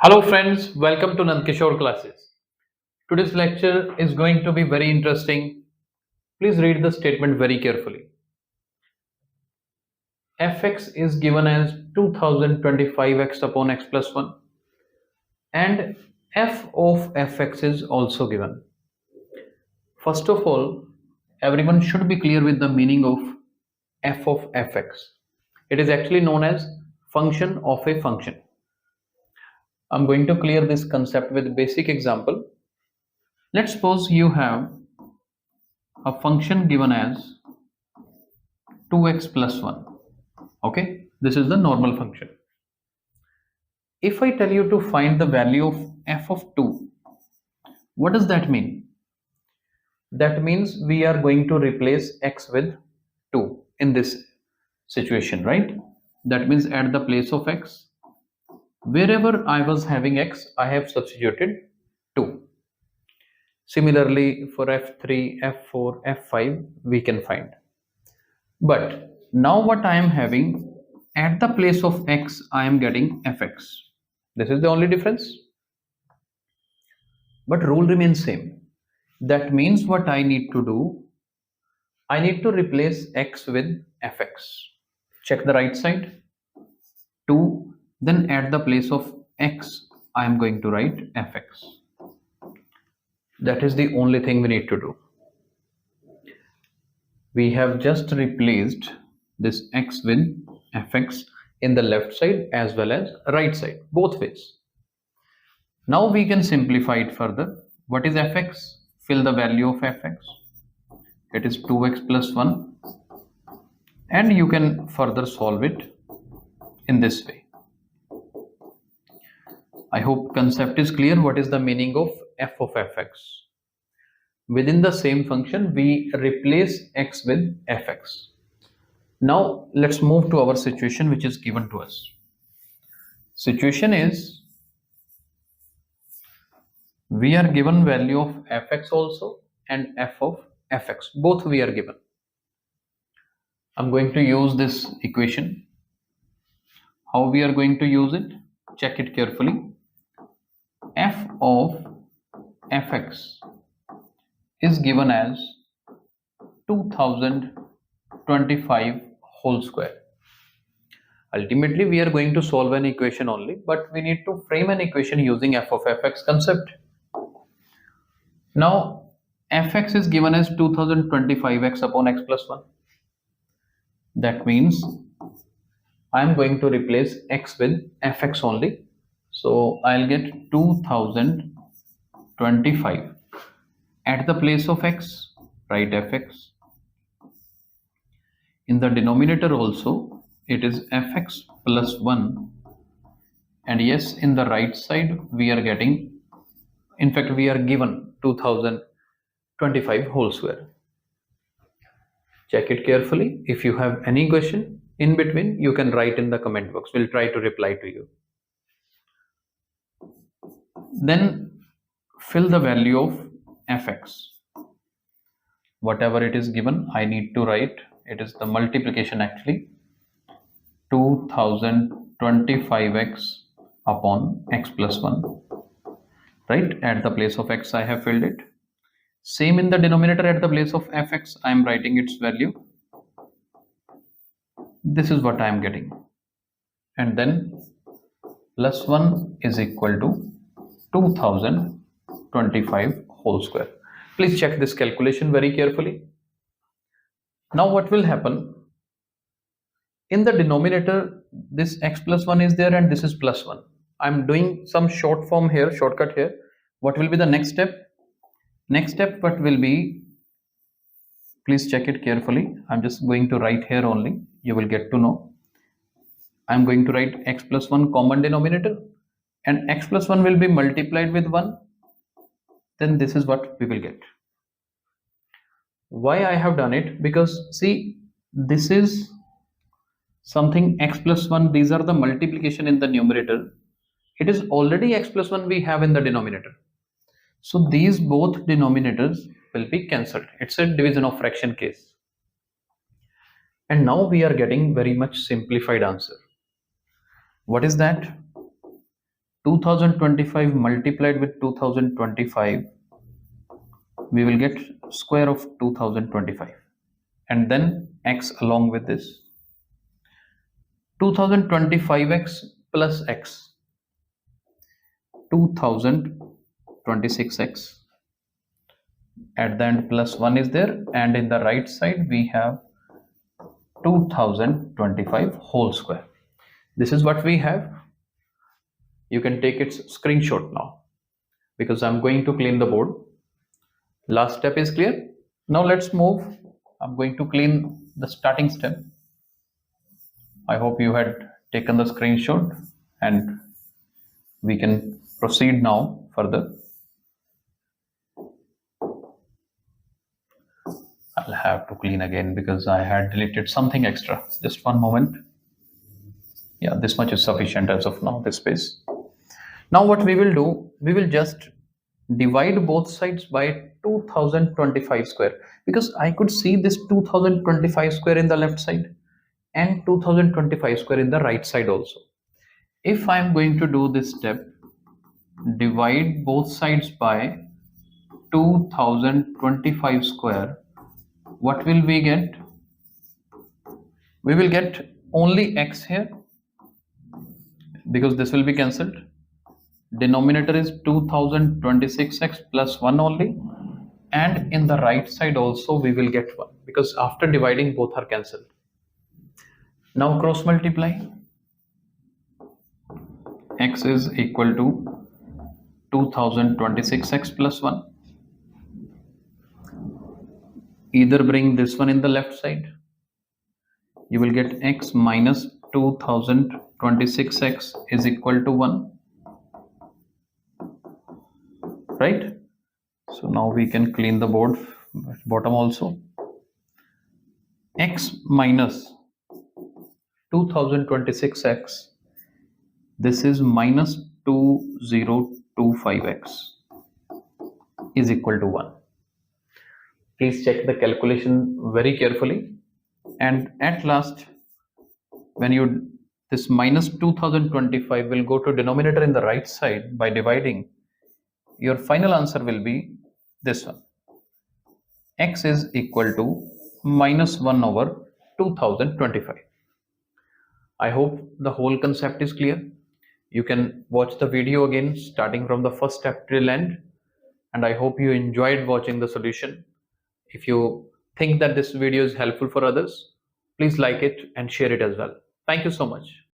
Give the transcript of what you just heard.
Hello friends, welcome to Nand Kishore classes. Today's lecture is going to be very interesting. Please read the statement very carefully. Fx is given as 2025x upon x plus 1 and f of fx is also given. First of all, everyone should be clear with the meaning of f of fx. It is actually known as function of a function. I'm going to clear this concept with basic example. Let's suppose you have a function given as 2x plus 1. Okay, this is the normal function. If I tell you to find the value of f of 2, what does that mean? That means we are going to replace x with 2 in this situation, right? That means at the place of x, wherever I was having x, I have substituted 2. Similarly, for f3, f4, f5, we can find. But now what I am having, at the place of x, I am getting fx. This is the only difference. But rule remains same. That means what I need to do, I need to replace x with fx. Check the right side. 2, then at the place of x, I am going to write fx. That is the only thing we need to do. We have just replaced this x with fx in the left side as well as right side, both ways. Now we can simplify it further. What is fx? Fill the value of fx. It is 2x plus 1. And you can further solve it in this way. I hope concept is clear. What is the meaning of f of fx? Within the same function, we replace x with fx. Now let's move to our situation which is given to us. Situation is we are given value of fx also and f of fx. Both we are given. I'm going to use this equation. How we are going to use it? Check it carefully. F of fx is given as 2025 whole square. Ultimately, we are going to solve an equation only, but we need to frame an equation using f of fx concept. Now, fx is given as 2025x upon x plus 1. That means I am going to replace x with fx only. So I'll get 2025. At the place of x, write fx. In the denominator also, it is fx plus 1. And yes, in the right side, we are getting, in fact, we are given 2025 whole square. Check it carefully. If you have any question in between, you can write in the comment box. We'll try to reply to you. Then fill the value of fx. Whatever it is given, I need to write. It is the multiplication actually. 2025x upon x plus 1. Right? At the place of x, I have filled it. Same in the denominator, at the place of fx, I am writing its value. This is what I am getting. And then plus 1 is equal to 2025 whole square. Please check this calculation very carefully. Now what will happen? In the denominator, this x plus 1 is there and this is plus 1. I'm doing some shortcut here. What will be the next step? Next step, what will be? Please check it carefully. I'm just going to write here only. You will get to know. I'm going to write x plus 1 common denominator. And x plus 1 will be multiplied with 1. Then this is what we will get. Why I have done it? Because see, this is something x plus 1. These are the multiplication in the numerator. It is already x plus 1 we have in the denominator. So these both denominators will be cancelled. It's a division of fraction case. And now we are getting very much simplified answer. What is that? 2025 multiplied with 2025, we will get square of 2025, and then x along with this. 2025x plus x, 2026x, at the end plus 1 is there, and in the right side we have 2025 whole square. This is what we have. You can take its screenshot now, because I'm going to clean the board. Last step is clear. Now let's move. I'm going to clean the starting step. I hope you had taken the screenshot, and we can proceed now further. I'll have to clean again because I had deleted something extra. Just one moment. Yeah, this much is sufficient as of now, this space. Now what we will do, we will just divide both sides by 2025 square, because I could see this 2025 square in the left side and 2025 square in the right side also. If I am going to do this step, divide both sides by 2025 square, what will we get? We will get only x here, because this will be cancelled. Denominator is 2026x plus 1 only, and in the right side also we will get 1, because after dividing both are cancelled. Now cross multiply. X is equal to 2026x plus 1. Either bring this one in the left side. You will get x minus 2026x is equal to 1. Right? So now we can clean the board bottom also. X minus 2026x, this is minus 2025x, is equal to 1. Please check the calculation very carefully, and at last, when this minus 2025 will go to denominator in the right side by dividing, your final answer will be this one. X is equal to minus 1 over 2025. I hope the whole concept is clear. You can watch the video again starting from the first step till end, and I hope you enjoyed watching the solution. If you think that this video is helpful for others, please like it and share it as well. Thank you so much.